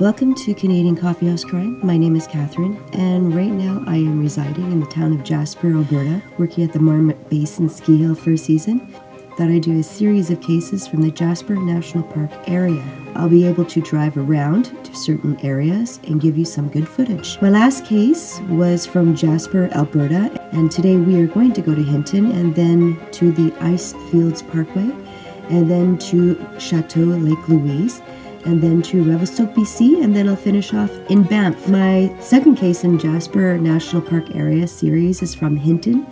Welcome to Canadian Coffeehouse Crime. My name is Catherine, and right now I am residing in the town of Jasper, Alberta, working at the Marmot Basin Ski Hill for a season. Thought I'd do a series of cases from the Jasper National Park area. I'll be able to drive around to certain areas and give you some good footage. My last case was from Jasper, Alberta, and today we are going to go to Hinton and then to the Ice Fields Parkway, and then to Chateau Lake Louise, and then to Revelstoke, BC, and then I'll finish off in Banff. My second case in Jasper National Park area series is from Hinton,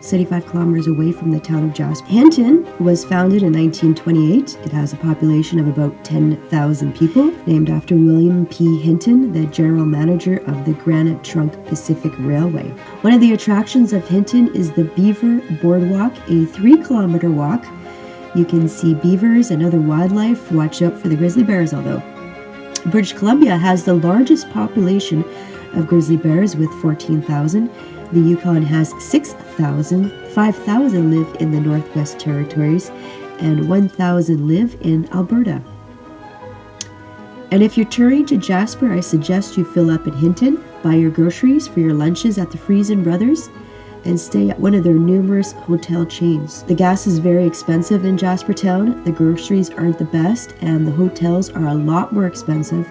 75 kilometers away from the town of Jasper. Hinton was founded in 1928. It has a population of about 10,000 people, named after William P. Hinton, the general manager of the Granite Trunk Pacific Railway. One of the attractions of Hinton is the Beaver Boardwalk, a 3-kilometer walk. You can see beavers and other wildlife. Watch out for the grizzly bears, although. British Columbia has the largest population of grizzly bears with 14,000. The Yukon has 6,000. 5,000 live in the Northwest Territories, and 1,000 live in Alberta. And if you're touring to Jasper, I suggest you fill up at Hinton, buy your groceries for your lunches at the Friesen Brothers, and stay at one of their numerous hotel chains. The gas is very expensive in Jaspertown, the groceries aren't the best, and the hotels are a lot more expensive,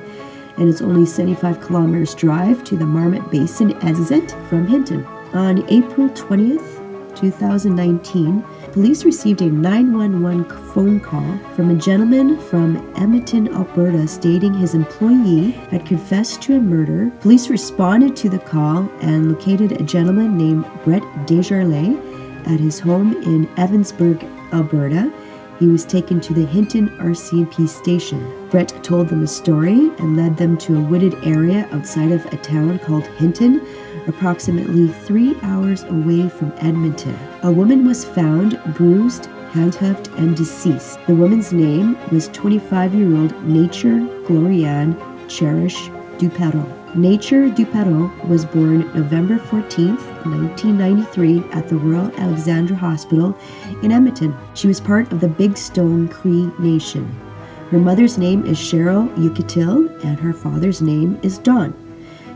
and it's only 75 kilometers drive to the Marmot Basin exit from Hinton. On April 20th, 2019, police received a 911 phone call from a gentleman from Edmonton, Alberta, stating his employee had confessed to a murder. Police responded to the call and located a gentleman named Brett Desjardins at his home in Evansburg, Alberta. He was taken to the Hinton RCMP station. Brett told them a story and led them to a wooded area outside of a town called Hinton, approximately 3 hours away from Edmonton. A woman was found bruised, handcuffed, and deceased. The woman's name was 25-year-old Nature Glorianne Cherish Duperron. Nature Duperron was born November 14th, 1993 at the Royal Alexandra Hospital in Edmonton. She was part of the Big Stone Cree Nation. Her mother's name is Cheryl Yucatil, and her father's name is Don.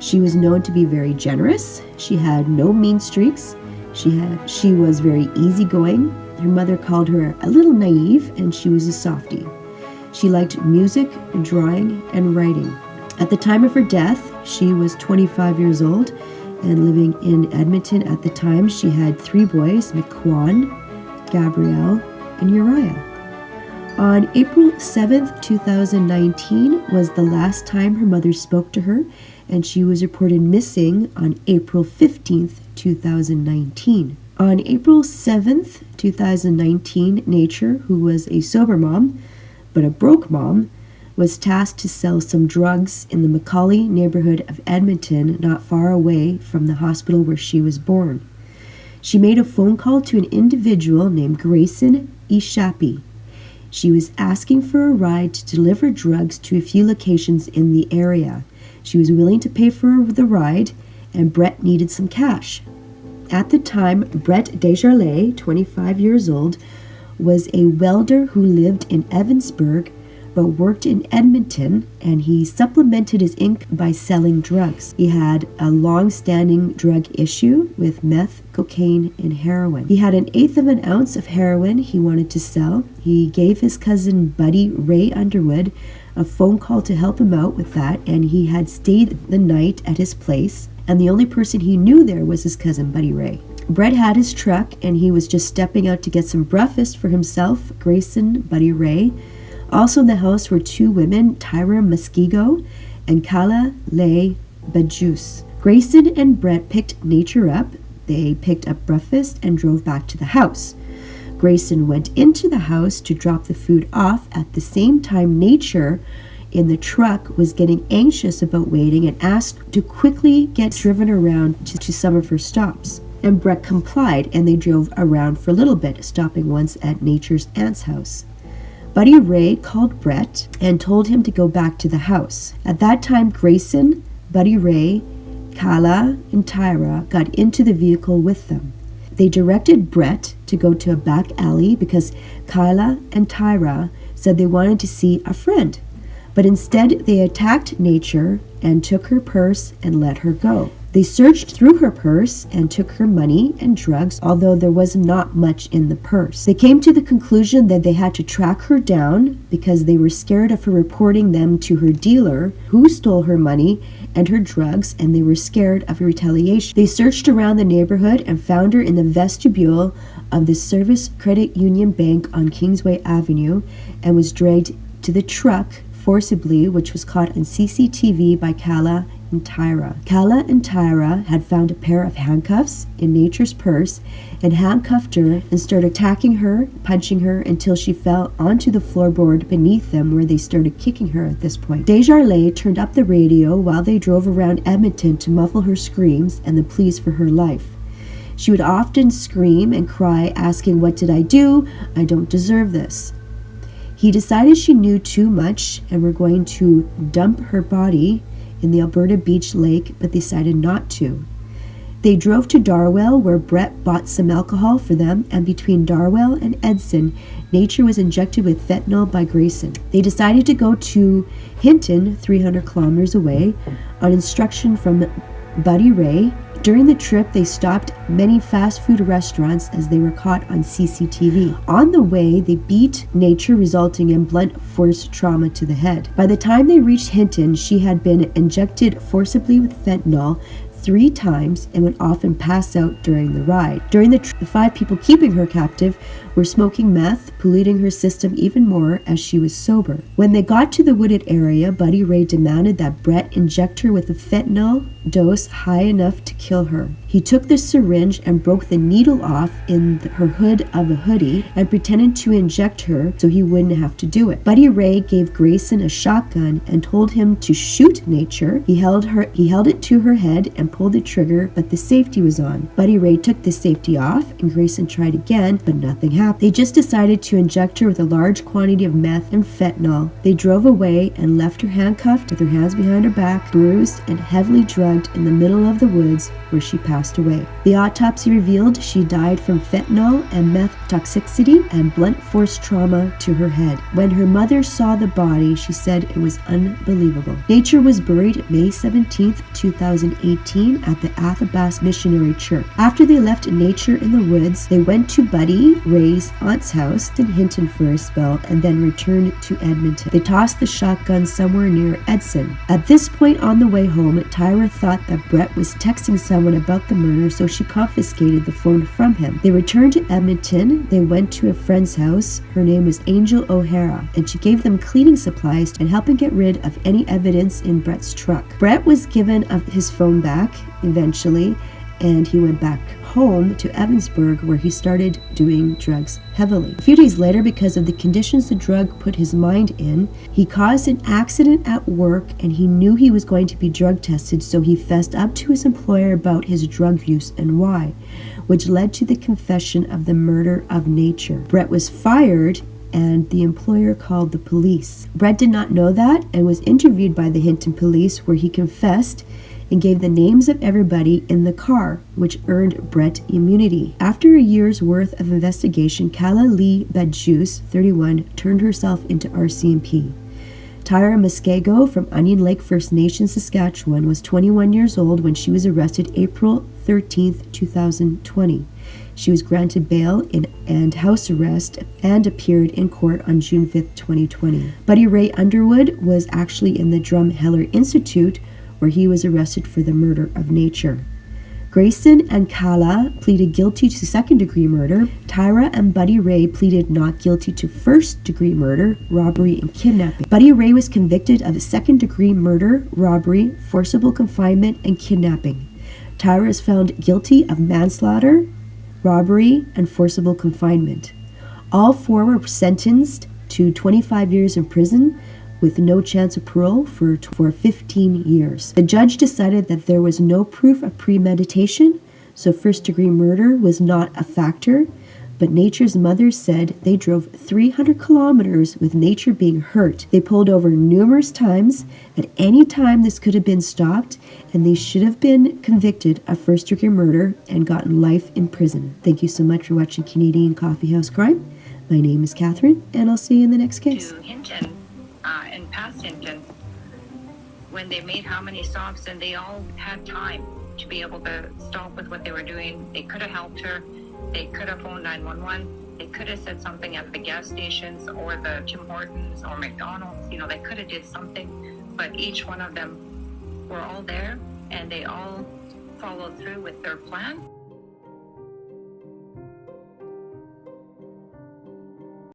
She was known to be very generous. She had no mean streaks. She was very easygoing. Her mother called her a little naive, and she was a softie. She liked music, drawing, and writing. At the time of her death, she was 25 years old and living in Edmonton. At the time, she had 3 boys, McQuan, Gabrielle, and Uriah. On April 7th, 2019 was the last time her mother spoke to her, and she was reported missing on April 15th, 2019. On April 7th, 2019, Nature, who was a sober mom, but a broke mom, was tasked to sell some drugs in the Macaulay neighborhood of Edmonton, not far away from the hospital where she was born. She made a phone call to an individual named Grayson Ishapi. She was asking for a ride to deliver drugs to a few locations in the area. She was willing to pay for the ride, and Brett needed some cash. At the time, Brett Desjardins, 25 years old, was a welder who lived in Evansburg but worked in Edmonton, and he supplemented his income by selling drugs. He had a long-standing drug issue with meth, cocaine, and heroin. He had 1/8 of an ounce of heroin he wanted to sell. He gave his cousin Buddy Ray Underwood a phone call to help him out with that, and he had stayed the night at his place, and the only person he knew there was his cousin Buddy Ray. Brett had his truck, and he was just stepping out to get some breakfast for himself, Grayson, Buddy Ray. Also in the house were 2 women, Tyra Muskego and Kala Leigh Bajus. Grayson and Brett picked Nature up. They picked up breakfast and drove back to the house. Grayson went into the house to drop the food off. At the same time, Nature in the truck was getting anxious about waiting and asked to quickly get driven around to some of her stops. And Brett complied, and they drove around for a little bit, stopping once at Nature's aunt's house. Buddy Ray called Brett and told him to go back to the house. At that time, Grayson, Buddy Ray, Kala, and Tyra got into the vehicle with them. They directed Brett to go to a back alley because Kala and Tyra said they wanted to see a friend. But instead, they attacked Nature and took her purse and let her go. They searched through her purse and took her money and drugs, although there was not much in the purse. They came to the conclusion that they had to track her down because they were scared of her reporting them to her dealer, who stole her money and her drugs, and they were scared of retaliation. They searched around the neighborhood and found her in the vestibule of the Service Credit Union Bank on Kingsway Avenue and was dragged to the truck forcibly, which was caught on CCTV by Kala and Tyra. Kala and Tyra had found a pair of handcuffs in Nature's purse and handcuffed her and started attacking her, punching her until she fell onto the floorboard beneath them, where they started kicking her at this point. Desjardins turned up the radio while they drove around Edmonton to muffle her screams and the pleas for her life. She would often scream and cry, asking, "What did I do? I don't deserve this." He decided she knew too much and were going to dump her body in the Alberta Beach Lake, but decided not to. They drove to Darwell, where Brett bought some alcohol for them, and between Darwell and Edson, Nature was injected with fentanyl by Grayson. They decided to go to Hinton, 300 kilometers away, on instruction from Buddy Ray. During the trip, they stopped many fast food restaurants as they were caught on CCTV. On the way, they beat Nature, resulting in blunt force trauma to the head. By the time they reached Hinton, she had been injected forcibly with fentanyl 3 times and would often pass out during the ride. During the 5 people keeping her captive were smoking meth, polluting her system even more as she was sober. When they got to the wooded area, Buddy Ray demanded that Brett inject her with a fentanyl dose high enough to kill her. He took the syringe and broke the needle off in her hood of a hoodie and pretended to inject her so he wouldn't have to do it. Buddy Ray gave Grayson a shotgun and told him to shoot Nature. He held it to her head and pulled the trigger, but the safety was on. Buddy Ray took the safety off and Grayson tried again, but nothing happened. They just decided to inject her with a large quantity of meth and fentanyl. They drove away and left her handcuffed with her hands behind her back, bruised and heavily drugged in the middle of the woods, where she passed away. The autopsy revealed she died from fentanyl and meth toxicity and blunt force trauma to her head. When her mother saw the body, she said it was unbelievable. Nature was buried May 17th, 2018 at the Athabasca Missionary Church. After they left Nature in the woods, they went to Buddy Ray's aunt's house in Hinton for a spell and then returned to Edmonton. They tossed the shotgun somewhere near Edson. At this point on the way home, Tyra thought that Brett was texting someone about the murder, so she confiscated the phone from him. They returned to Edmonton. They went to a friend's house. Her name was Angel O'Hara, and she gave them cleaning supplies and helped them get rid of any evidence in Brett's truck. Brett was given his phone back eventually, and he went back home to Evansburg, where he started doing drugs heavily. A few days later, because of the conditions the drug put his mind in, he caused an accident at work, and he knew he was going to be drug tested, so he fessed up to his employer about his drug use and why, which led to the confession of the murder of Nature. Brett was fired and the employer called the police. Brett did not know that and was interviewed by the Hinton police, where he confessed and gave the names of everybody in the car, which earned Brett immunity. After a year's worth of investigation, Kala Lee Badjus, 31, turned herself into RCMP. Tyra Muskego from Onion Lake First Nation, Saskatchewan, was 21 years old when she was arrested April 13, 2020. She was granted bail and house arrest and appeared in court on June 5, 2020. Buddy Ray Underwood was actually in the Drumheller Institute, where he was arrested for the murder of Nature. Grayson and Kala pleaded guilty to second-degree murder. Tyra and Buddy Ray pleaded not guilty to first-degree murder, robbery, and kidnapping. Buddy Ray was convicted of second-degree murder, robbery, forcible confinement, and kidnapping. Tyra is found guilty of manslaughter, robbery, and forcible confinement. All four were sentenced to 25 years in prison with no chance of parole for 15 years. The judge decided that there was no proof of premeditation, so first-degree murder was not a factor, but Nature's mother said they drove 300 kilometers with Nature being hurt. They pulled over numerous times. At any time, this could have been stopped, and they should have been convicted of first-degree murder and gotten life in prison. Thank you so much for watching Canadian Coffeehouse Crime. My name is Catherine, and I'll see you in the next case. To Hinton, and past Hinton, when they made how many stops, and they all had time to be able to stop with what they were doing. They could have helped her. They could have phoned 911. They could have said something at the gas stations or the Tim Hortons or McDonald's. You know, they could have did something, but each one of them were all there, and they all followed through with their plan.